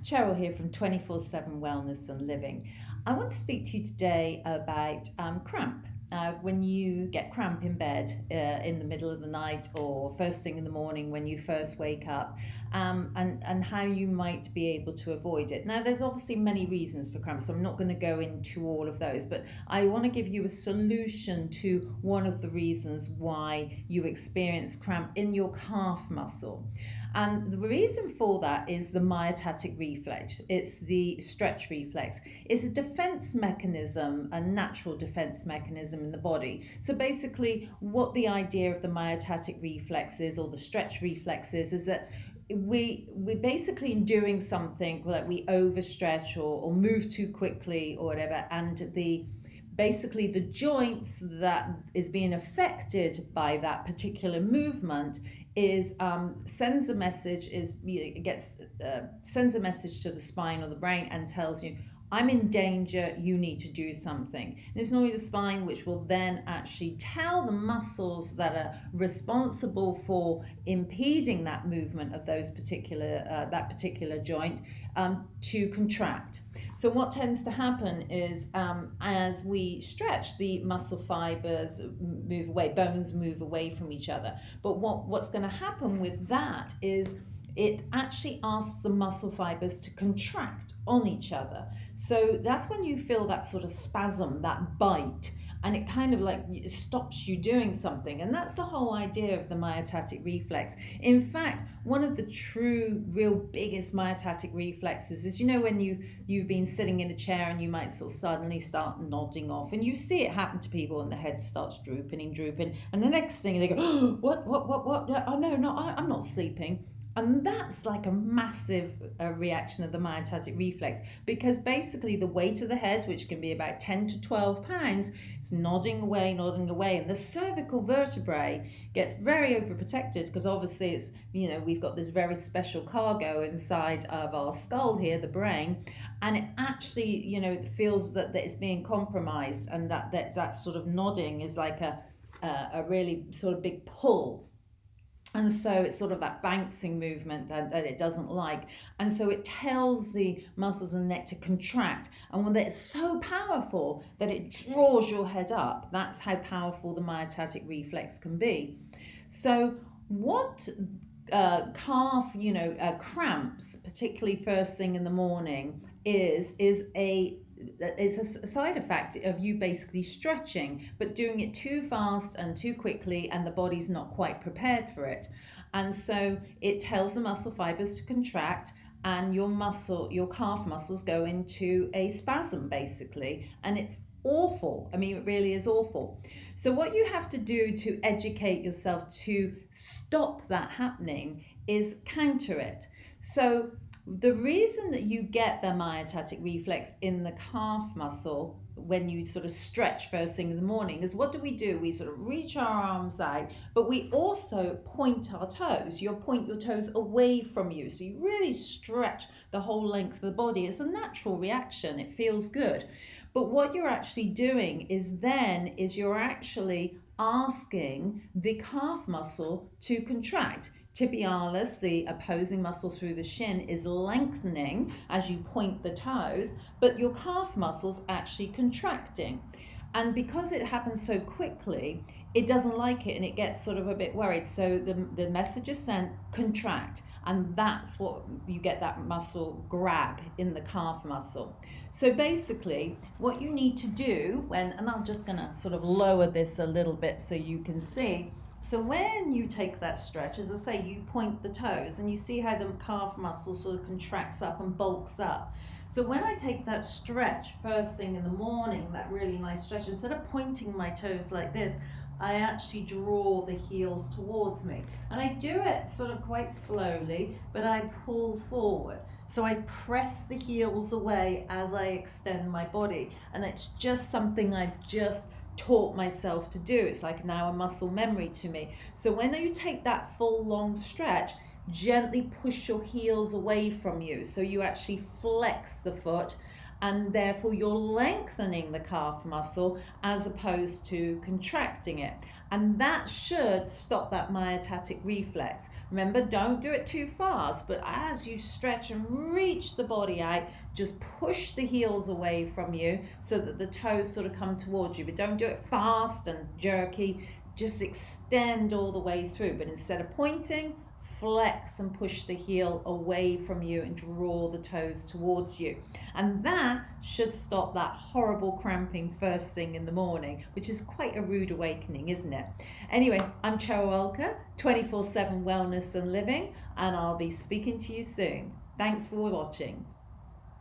Cheryl here from 24/7 Wellness and Living. I want to speak to you today about cramp. When you get cramp in bed in the middle of the night or first thing in the morning when you first wake up, and how you might be able to avoid it. Now, there's obviously many reasons for cramp, so I'm not going to go into all of those, but I want to give you a solution to one of the reasons why you experience cramp in your calf muscle. And the reason for that is the myotatic reflex. It's the stretch reflex. It's a defense mechanism, a natural defense mechanism in the body. So basically, what the idea of the myotatic reflex is, or the stretch reflex is that we basically in doing something like we overstretch or move too quickly or whatever, and basically the joints that is being affected by that particular movement is sends a message sends a message to the spine or the brain and tells you, I'm in danger, you need to do something. And it's normally the spine which will then actually tell the muscles that are responsible for impeding that movement of those that particular joint to contract. So what tends to happen is as we stretch, the muscle fibers move away, bones move away from each other. But what's going to happen with that is it actually asks the muscle fibers to contract on each other. So that's when you feel that sort of spasm, that bite, and it kind of like stops you doing something. And that's the whole idea of the myotatic reflex. In fact, one of the true, real biggest myotatic reflexes is, when you've been sitting in a chair and you might sort of suddenly start nodding off, and you see it happen to people and the head starts drooping, and the next thing they go, oh, what, oh no, I'm not sleeping. And that's like a massive reaction of the myotatic reflex, because basically the weight of the head, which can be about 10 to 12 pounds, is nodding away, and the cervical vertebrae gets very overprotected because obviously it's, we've got this very special cargo inside of our skull here, the brain, and it actually, it feels that it's being compromised, and that sort of nodding is like a really sort of big pull. And so it's sort of that bouncing movement that it doesn't like. And so it tells the muscles in the neck to contract. And when it's so powerful that it draws your head up, that's how powerful the myotatic reflex can be. So what calf, cramps, particularly first thing in the morning, is a side effect of you basically stretching, but doing it too fast and too quickly, and the body's not quite prepared for it. And so it tells the muscle fibers to contract, and your calf muscles go into a spasm basically, and it's awful. I mean, it really is awful. So what you have to do to educate yourself to stop that happening is counter it. So the reason that you get the myotatic reflex in the calf muscle when you sort of stretch first thing in the morning is, what do? We sort of reach our arms out, but we also point our toes. You point your toes away from you. So you really stretch the whole length of the body. It's a natural reaction. It feels good. But what you're actually doing is you're actually asking the calf muscle to contract. Tibialis, the opposing muscle through the shin, is lengthening as you point the toes, but your calf muscle's actually contracting. And because it happens so quickly, it doesn't like it and it gets sort of a bit worried. So the message is sent, contract. And that's what you get, that muscle grab in the calf muscle. So basically what you need to do and I'm just going to sort of lower this a little bit so you can see. So when you take that stretch, as I say, you point the toes and you see how the calf muscle sort of contracts up and bulks up. So when I take that stretch first thing in the morning, that really nice stretch, instead of pointing my toes like this, I actually draw the heels towards me. And I do it sort of quite slowly, but I pull forward. So I press the heels away as I extend my body. And it's just something I've just taught myself to do. It's like now a muscle memory to me. So when you take that full long stretch, gently push your heels away from you. So you actually flex the foot, and therefore you're lengthening the calf muscle as opposed to contracting it. And that should stop that myotatic reflex. Remember, don't do it too fast, but as you stretch and reach the body out, just push the heels away from you so that the toes sort of come towards you. But don't do it fast and jerky. Just extend all the way through. But instead of pointing, flex and push the heel away from you and draw the toes towards you. And that should stop that horrible cramping first thing in the morning, which is quite a rude awakening, isn't it? Anyway, I'm Cheryl Olka, 24/7 Wellness and Living, and I'll be speaking to you soon. Thanks for watching.